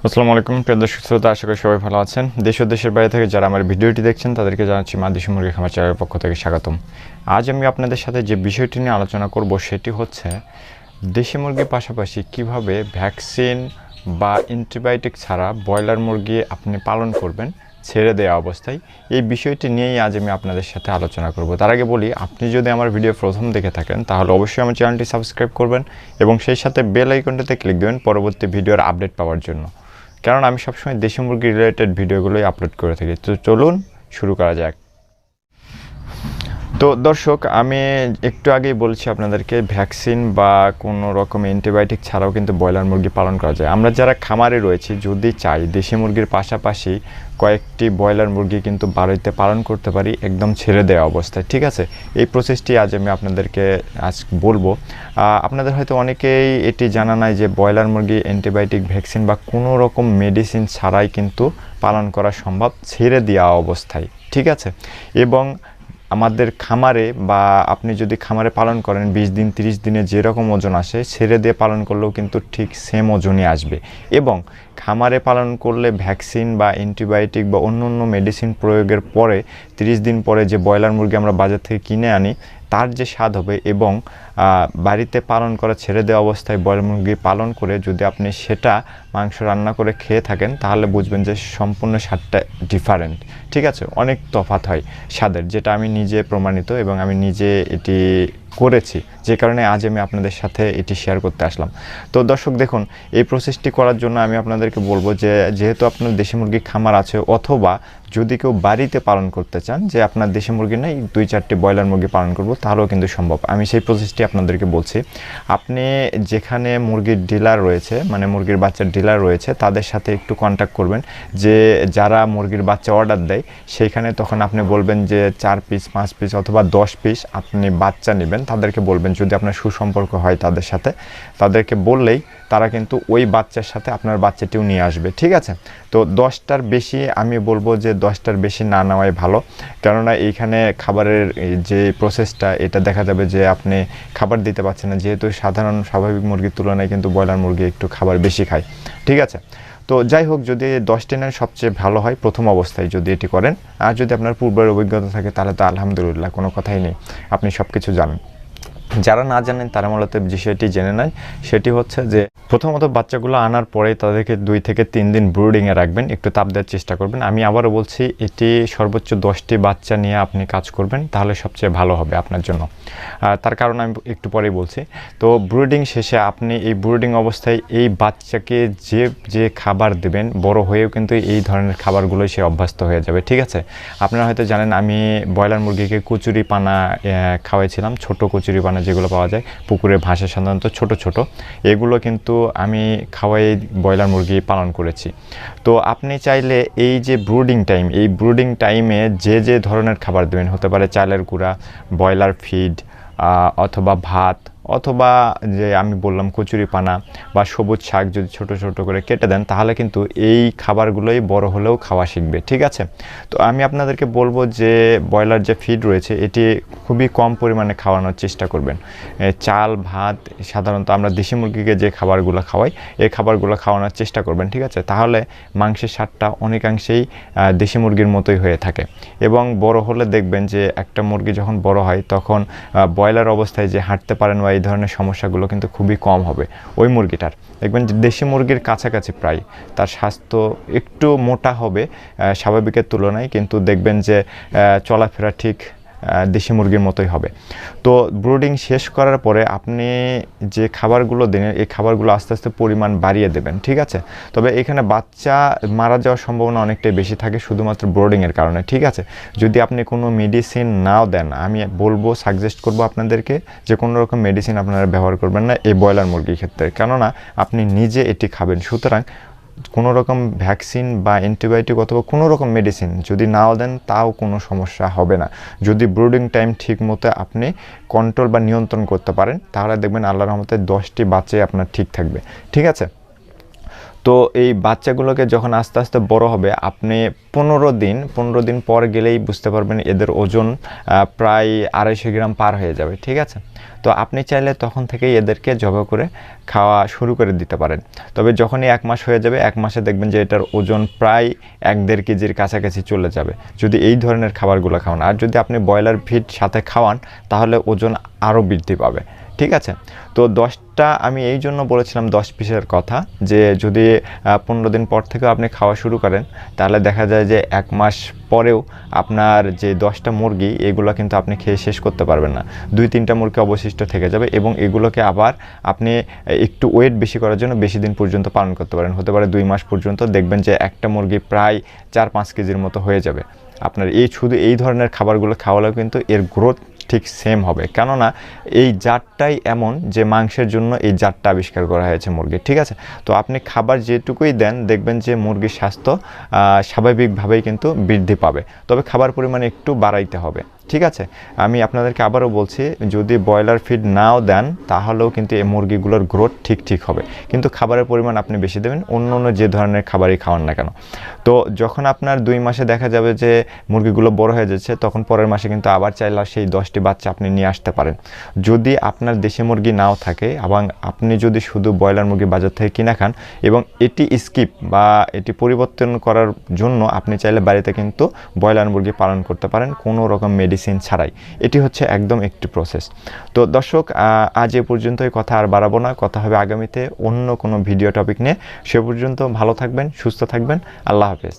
আসসালামু আলাইকুম প্রিয় দর্শক শ্রোতা, আশা করি সবাই ভালো আছেন। দেশ ও দেশের বাইরে থেকে যারা আমার ভিডিওটি দেখছেন তাদেরকে জানাচ্ছি মা দেশি মুরগি খামার চ্যানেলের পক্ষ থেকে স্বাগতম। আজ আমি আপনাদের সাথে যে বিষয়টি নিয়ে আলোচনা করব সেটি হচ্ছে দেশি মুরগির পাশাপাশি কিভাবে ভ্যাকসিন বা অ্যান্টিবায়োটিক ছাড়া ব্রয়লার মুরগি আপনি পালন করবেন ছেড়ে দেওয়া অবস্থায়। এই বিষয়টি নিয়েই আজ আমি আপনাদের সাথে আলোচনা করব। তার আগে বলি, আপনি যদি আমার ভিডিও প্রথম দেখে থাকেন তাহলে অবশ্যই আমার চ্যানেলটি সাবস্ক্রাইব করবেন এবং সেই সাথে বেল আইকনটিতে ক্লিক দেবেন পরবর্তী ভিডিওর আপডেট পাওয়ার জন্য, কারণ আমি সবসময় দেশি মুরগি রিলেটেড ভিডিওগুলোই আপলোড করে থাকি। তো চলুন শুরু করা যাক। তো দর্শক, আমি একটু আগেই বলছি আপনাদেরকে ভ্যাকসিন বা কোনো রকম অ্যান্টিবায়োটিক ছাড়াও কিন্তু ব্রয়লার মুরগি পালন করা যায়। আমরা যারা খামারে রয়েছি যদি চাই দেশি মুরগির পাশাপাশি কয়েকটি ব্রয়লার মুরগি কিন্তু বাড়িতে পালন করতে পারি একদম ছেড়ে দেওয়া অবস্থায়, ঠিক আছে? এই প্রসেসটি আজ আমি আপনাদেরকে বলবো। আপনাদের হয়তো অনেকেই এটি জানা নাই যে ব্রয়লার মুরগি অ্যান্টিবায়োটিক ভ্যাকসিন বা কোনো রকম মেডিসিন ছাড়াই কিন্তু পালন করা সম্ভব ছেড়ে দেওয়া অবস্থায়, ঠিক আছে? এবং আমাদের খামারে বা আপনি যদি খামারে পালন করেন 20 দিন 30 দিনে যেরকম ওজন আসে ছেড়ে দিয়ে পালন করলেও কিন্তু ঠিক সেম ওজনই আসবে। এবং খামারে পালন করলে ভ্যাকসিন বা অ্যান্টিবায়োটিক বা অন্য অন্য মেডিসিন প্রয়োগের পরে 30 দিন পরে যে ব্রয়লার মুরগি আমরা বাজার থেকে কিনে আনি তার যে স্বাদ হবে এবং বাড়িতে পালন করা ছেড়ে দেওয়া অবস্থায় ব্রয়লার মুরগি পালন করে যদি আপনি সেটা মাংস রান্না করে খেয়ে থাকেন তাহলে বুঝবেন যে সম্পূর্ণ স্বাদটা ডিফারেন্ট, ঠিক আছে? অনেক তফাৎ হয় স্বাদের, যেটা আমি নিজে প্রমাণিত এবং আমি নিজে এটি করেছি, যে কারণে আজ আমি আপনাদের সাথে এটি শেয়ার করতে আসলাম। তো দর্শক দেখুন, এই প্রসেসটি করার জন্য আমি আপনাদেরকে বলবো যে যেহেতু আপনার দেশি মুরগির খামার আছে অথবা যদি কেউ বাড়িতে পালন করতে চান যে আপনার দেশি মুরগি নেই 2-4টি ব্রয়লার মুরগি পালন করব, তাহলেও কিন্তু সম্ভব। আমি সেই প্রসেসটি আপনাদেরকে বলছি। আপনি যেখানে মুরগির ডিলার রয়েছে, মানে মুরগির বাচ্চার ডিলার রয়েছে, তাদের সাথে একটু কন্ট্যাক্ট করবেন। যে যারা মুরগির বাচ্চা অর্ডার দেয় সেইখানে তখন আপনি বলবেন যে 4 পিস 5 পিস অথবা 10 পিস আপনি বাচ্চা নেবেন। তাদেরকে বলবেন, যদি আপনার সুসম্পর্ক হয় তাদের সাথে, তাদেরকে বললেই তারা কিন্তু ওই বাচ্চার সাথে আপনার বাচ্চাটিও নিয়ে আসবে, ঠিক আছে? তো 10টার বেশি আমি বলবো যে 10টার বেশি না নেওয়াই ভালো, কেননা এইখানে খাবারের যে প্রসেসটা এটা দেখা যাবে যে আপনি খাবার দিতে পারছেন না, যেহেতু সাধারণ স্বাভাবিক মুরগির তুলনায় কিন্তু ব্রয়লার মুরগি একটু খাবার বেশি খায়, ঠিক আছে? তো যাই হোক, যদি 10টি নেন সবচেয়ে ভালো হয় প্রথম অবস্থায় যদি এটি করেন। আর যদি আপনার পূর্বের অভিজ্ঞতা থাকে তাহলে তো আলহামদুলিল্লাহ, কোনো কথাই নেই, আপনি সব কিছু জানেন। যারা না জানেন তারা মূলত বিষয়টি জেনে নেয়। সেটি হচ্ছে যে প্রথমত বাচ্চাগুলো আনার পরে তাদেরকে 2 থেকে 3 দিন ব্রুডিংয়ে রাখবেন, একটু তাপ দেওয়ার চেষ্টা করবেন। আমি আবারও বলছি, এটি সর্বোচ্চ 10টি বাচ্চা নিয়ে আপনি কাজ করবেন, তাহলে সবচেয়ে ভালো হবে আপনার জন্য। তার কারণ আমি একটু পরেই বলছি। তো ব্রুডিং শেষে আপনি এই ব্রুডিং অবস্থায় এই বাচ্চাকে যে যে খাবার দেবেন, বড় হয়েও কিন্তু এই ধরনের খাবারগুলোই সে অভ্যস্ত হয়ে যাবে, ঠিক আছে? আপনারা হয়তো জানেন আমি ব্রয়লার মুরগিকে কচুরি পানা খাওয়াইছিলাম, ছোট কচুরি পানা যেগুলো পাওয়া যায় পুকুরে ভাসে সাধারণত ছোট ছোট, এগুলো কিন্তু আমি খাওয়াই ব্রয়লার মুরগি পালন করেছি। তো আপনি চাইলে এই যে এই ব্রুডিং টাইমে যে যে ধরনের খাবার দেবেন, হতে পারে চালের গুঁড়া, ব্রয়লার ফিড অথবা ভাত, অথবা যে আমি বললাম কচুরি পানা বা সবুজ শাক যদি ছোট ছোট করে কেটে দেন তাহলে কিন্তু এই খাবারগুলোই বড় হলেও খাওয়া শিখবে, ঠিক আছে? তো আমি আপনাদেরকে বলবো যে ব্রয়লার যে ফিড রয়েছে এটি খুবই কম পরিমাণে খাওয়ানোর চেষ্টা করবেন। চাল ভাত সাধারণত আমরা দেশি মুরগিকে যে খাবারগুলো খাওয়াই এই খাবারগুলো খাওয়ানোর চেষ্টা করবেন, ঠিক আছে? তাহলে মাংসের স্বাদটা অনেকাংশেই দেশি মুরগির মতোই হয়ে থাকে। এবং বড় হলে দেখবেন যে একটা মুরগি যখন বড় হয় তখন ব্রয়লার অবস্থায় যে হাঁটতে পারেন বা এই ধরনের সমস্যাগুলো কিন্তু খুবই কম হবে ওই মুরগিটার। দেখবেন যে দেশি মুরগির কাছাকাছি প্রায় তার স্বাস্থ্য একটু মোটা হবে স্বাভাবিকের তুলনায়, কিন্তু দেখবেন যে চলাফেরা ঠিক দেশি মুরগির মতোই হবে। তো ব্রুডিং শেষ করার পরে আপনি যে খাবারগুলো দেন এই খাবারগুলো আস্তে আস্তে পরিমাণ বাড়িয়ে দেবেন, ঠিক আছে? তবে এখানে বাচ্চা মারা যাওয়ার সম্ভাবনা অনেকটাই বেশি থাকে শুধুমাত্র ব্রুডিংয়ের কারণে, ঠিক আছে? যদি আপনি কোনো মেডিসিন নাও দেন, আমি বলবো সাজেস্ট করবো আপনাদেরকে যে কোনো রকম মেডিসিন আপনারা ব্যবহার করবেন না এই ব্রয়লার মুরগির ক্ষেত্রে, কেননা আপনি নিজে এটি খাবেন। সুতরাং কোনো রকম ভ্যাকসিন বা অ্যান্টিবায়োটিক অথবা কোনো রকম মেডিসিন যদি নাও দেন তাও কোনো সমস্যা হবে না। যদি ব্রুডিং টাইম ঠিক মতো আপনি কন্ট্রোল বা নিয়ন্ত্রণ করতে পারেন তাহলে দেখবেন আল্লাহর রহমতে 10টি বাচ্চাই আপনার ঠিক থাকবে, ঠিক আছে? তো তো এই বাচ্চাগুলোকে যখন আস্তে আস্তে বড় হবে, আপনি 15 দিন পর গেলেই বুঝতে পারবেন এদের ওজন প্রায় 250 গ্রাম পার হয়ে যাবে, ঠিক আছে। তো আপনি চাইলে তখন থেকেই এদেরকে জবাই করে খাওয়া শুরু করে দিতে পারেন। তবে যখনই 1 মাস হয়ে যাবে, 1 মাসে দেখবেন যে এটার ওজন প্রায় 1-1.5 কেজির কাছাকাছি চলে যাবে, যদি এই ধরনের খাবারগুলো খাওয়ান। আর যদি আপনি ব্রয়লার ফিড সাথে খাওয়ান তাহলে ওজন আরও বৃদ্ধি পাবে, ঠিক আছে। তো 10টা আমি এই জন্য বলেছিলাম 10 পিসের কথা, যে যদি 15 দিন পর থেকে আপনি খাওয়া শুরু করেন তাহলে দেখা যায় যে 1 মাস পরেও আপনার যে 10টা মুরগি এগুলো কিন্তু আপনি খেয়ে শেষ করতে পারবেন না, 2-3টা মুরগি অবশিষ্ট থেকে যাবে এবং এগুলোকে আবার আপনি একটু ওয়েট বেশি করার জন্য বেশি দিন পর্যন্ত পালন করতে পারেন, হতে পারে 2 মাস পর্যন্ত। দেখবেন যে একটা মুরগি প্রায় 4-5 কেজির মতো হয়ে যাবে। আপনার শুধু এই ধরনের খাবারগুলো খাওয়ালেও কিন্তু এর গ্রোথ ঠিক সেম হবে, কেননা এই জাতটাই এমন যে মাংসের জন্য এই জাতটা আবিষ্কার করা হয়েছে মুরগির, ঠিক আছে। তো আপনি খাবার যেটুকুই দেন দেখবেন যে মুরগির স্বাস্থ্য স্বাভাবিকভাবেই কিন্তু বৃদ্ধি পাবে, তবে খাবার পরিমাণ একটু বাড়াইতে হবে, ঠিক আছে। আমি আপনাদেরকে আবারও বলছি, যদি ব্রয়লার ফিড নাও দেন তাহলেও কিন্তু এই মুরগিগুলোর গ্রোথ ঠিক হবে, কিন্তু খাবারের পরিমাণ আপনি বেশি দেবেন, অন্য যে ধরনের খাবারই খাওয়ান না কেন। তো যখন আপনার 2 মাসে দেখা যাবে যে মুরগিগুলো বড় হয়ে যাচ্ছে, তখন পরের মাসে কিন্তু আবার চাইলে সেই 10টি বাচ্চা আপনি নিয়ে আসতে পারেন। যদি আপনার দেশি মুরগি নাও থাকে এবং আপনি যদি শুধু ব্রয়লার মুরগি বাজার থেকে কিনে খান এবং এটি স্কিপ বা এটি পরিবর্তন করার জন্য আপনি চাইলে বাড়িতে কিন্তু ব্রয়লার মুরগি পালন করতে পারেন কোনো রকম মেডিসিন ছাড়াই। এটি হচ্ছে একদম একটি প্রসেস। তো দর্শক, আজ এ পর্যন্তই, কথা আর বাড়াবো না, কথা হবে আগামীতে অন্য কোনো ভিডিও টপিক নিয়ে। সে পর্যন্ত ভালো থাকবেন, সুস্থ থাকবেন, আল্লাহ হাফেজ।